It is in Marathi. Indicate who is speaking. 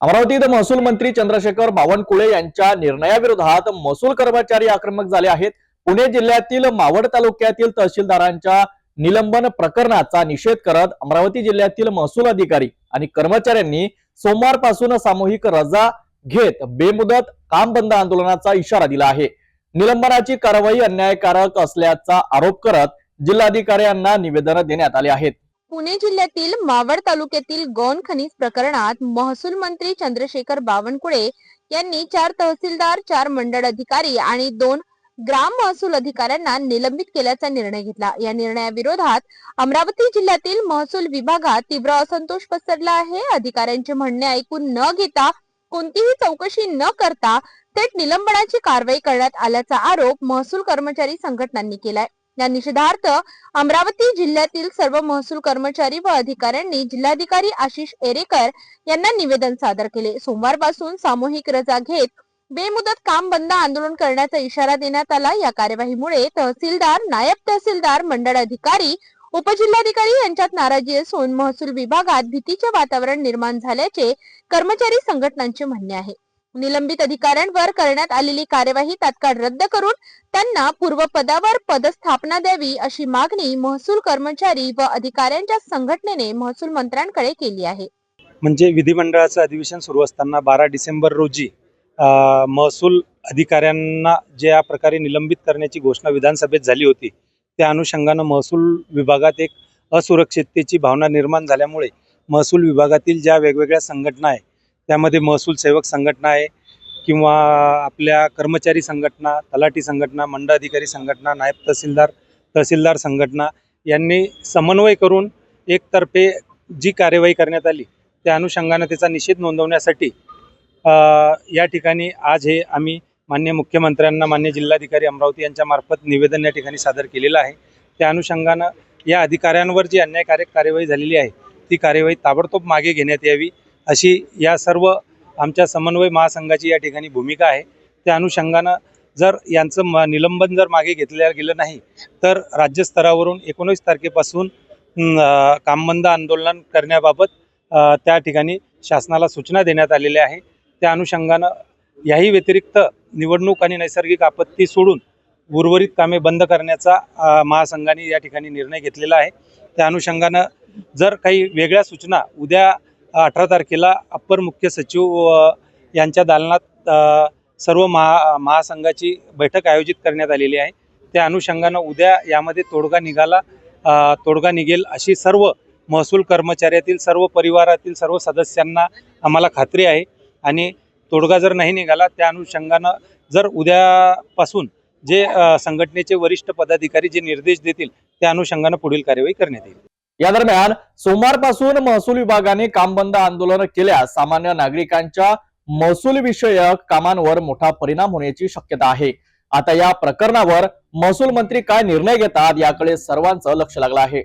Speaker 1: अमरावतीत महसूल मंत्री चंद्रशेखर बावनकुळे यांच्या निर्णयाविरोधात महसूल कर्मचारी आक्रमक झाले आहेत। पुणे जिल्ह्यातील मावळ तालुक्यातील तहसीलदारांच्या निलंबन प्रकरणाचा निषेध करत अमरावती जिल्ह्यातील महसूल अधिकारी आणि कर्मचाऱ्यांनी सोमवारपासून सामूहिक रजा घेत बेमुदत काम बंद आंदोलनाचा इशारा दिला आहे। निलंबनाची कारवाई अन्यायकारक असल्याचा आरोप करत जिल्हाधिकाऱ्यांना निवेदन देण्यात आले आहेत।
Speaker 2: पुणे जिल्ह्यातील मावळ तालुक्यातील गौण खनिज प्रकरणात महसूल मंत्री चंद्रशेखर बावनकुळे यांनी 4 तहसीलदार, 4 मंडळ अधिकारी आणि 2 ग्राम महसूल अधिकाऱ्यांना निलंबित केल्याचा निर्णय घेतला। या निर्णयाविरोधात अमरावती जिल्ह्यातील महसूल विभागात तीव्र असंतोष पसरला आहे। अधिकाऱ्यांचे म्हणणे ऐकून न घेता कोणतीही चौकशी न करता थेट निलंबनाची कारवाई करण्यात आल्याचा आरोप महसूल कर्मचारी संघटनांनी केलाय। या निषेधार्थ अमरावती जिल्ह्यातील सर्व महसूल कर्मचारी व अधिकाऱ्यांनी जिल्हाधिकारी आशिष एरेकर यांना निवेदन सादर केले। सोमवारपासून सामूहिक रजा घेत बेमुदत काम बंद आंदोलन करण्याचा इशारा देण्यात आला। या कार्यवाहीमुळे तहसीलदार, नायब तहसीलदार, मंडळ अधिकारी, उपजिल्हाधिकारी यांच्यात नाराजी असून महसूल विभागात भीतीचे वातावरण निर्माण झाल्याचे कर्मचारी संघटनांचे म्हणणे आहे। निलंबित अधिकाऱ्यांवर करण्यात आलेली कार्यवाही तात्काळ रद्द करून त्यांना पूर्वपदावर पदस्थापना द्यावी अशी मागणी महसूल कर्मचारी व अधिकाऱ्यांच्या संघटनेने महसूल मंत्र्यांकडे केली आहे।
Speaker 3: म्हणजे विधिमंडळाचं अधिवेशन सुरू असताना 12 डिसेंबर रोजी महसूल अधिकाऱ्यांना ज्या प्रकारे निलंबित करण्याची घोषणा विधानसभेत झाली होती, त्या अनुषंगाने महसूल विभागात एक असुरक्षिततेची भावना निर्माण झाल्यामुळे महसूल विभागातील ज्या वेगवेगळ्या संघटना आहे, त्यामध्ये महसूल सेवक संघटना आहे किंवा आपल्या कर्मचारी संघटना, तलाठी संघटना, मंडळ अधिकारी संघटना, नायब तहसीलदार, तहसीलदार संघटना यांनी समन्वय करून एकतर्फे जी कार्यवाही करण्यात आली, त्या अनुषंगाने त्याचा निषेध नोंदवण्यासाठी या ठिकाणी आज हे आम्ही माननीय मुख्यमंत्र्यांना, माननीय जिल्हाधिकारी अमरावती यांच्या मार्फत निवेदन या ठिकाणी सादर केलेलं आहे। त्या अनुषंगाने या अधिकाऱ्यांवर जी अन्यायकारक कार्यवाही झालेली आहे, ती कार्यवाही ताबडतोब मागे घेण्यात यावी अशी या सर्व आमच्या समन्वय महासंघाची या ठिकाणी भूमिका आहे। त्या अनुषंगाने जर यांचं निलंबन जर मागे घेतलं गेलं नाही तर राज्यस्तरावरून 19 तारखेपासून कामबंद आंदोलन करण्याबाबत त्या ठिकाणी शासनाला सूचना देण्यात आलेल्या आहे। त्या अनुषंगाने याही व्यतिरिक्त निवडणूक आणि नैसर्गिक आपत्ती सोडून उर्वरित कामे बंद करण्याचा महासंघाने या ठिकाणी निर्णय घेतलेला आहे। त्या अनुषंगाने जर काही वेगळ्या सूचना उद्या 18 तारखेला अप्पर मुख्य सचिव यांच्या दालनात सर्व महासंघाची बैठक आयोजित करण्यात आलेली आहे। त्या अनुषंगाने उद्या यामध्ये तोडगा निघेल अशी सर्व महसूल कर्मचाऱ्यातील, सर्व परिवारातील सर्व सदस्यांना आम्हाला खात्री आहे। आणि तोडगा जर नाही निघाला, त्या अनुषंगाने जर उद्यापासून जे संघटनेचे वरिष्ठ पदाधिकारी जे निर्देश देतील, त्या अनुषंगाने पुढील कार्यवाही करण्यात येईल।
Speaker 1: या दरम्यान सोमवारपासून महसूल विभागाने काम बंद आंदोलन केल्यास सामान्य नागरिकांच्या महसूल विषयक कामांवर मोठा परिणाम होण्याची शक्यता आहे। आता या प्रकरणावर महसूल मंत्री काय निर्णय घेतात याकडे सर्वांचं लक्ष लागलं आहे।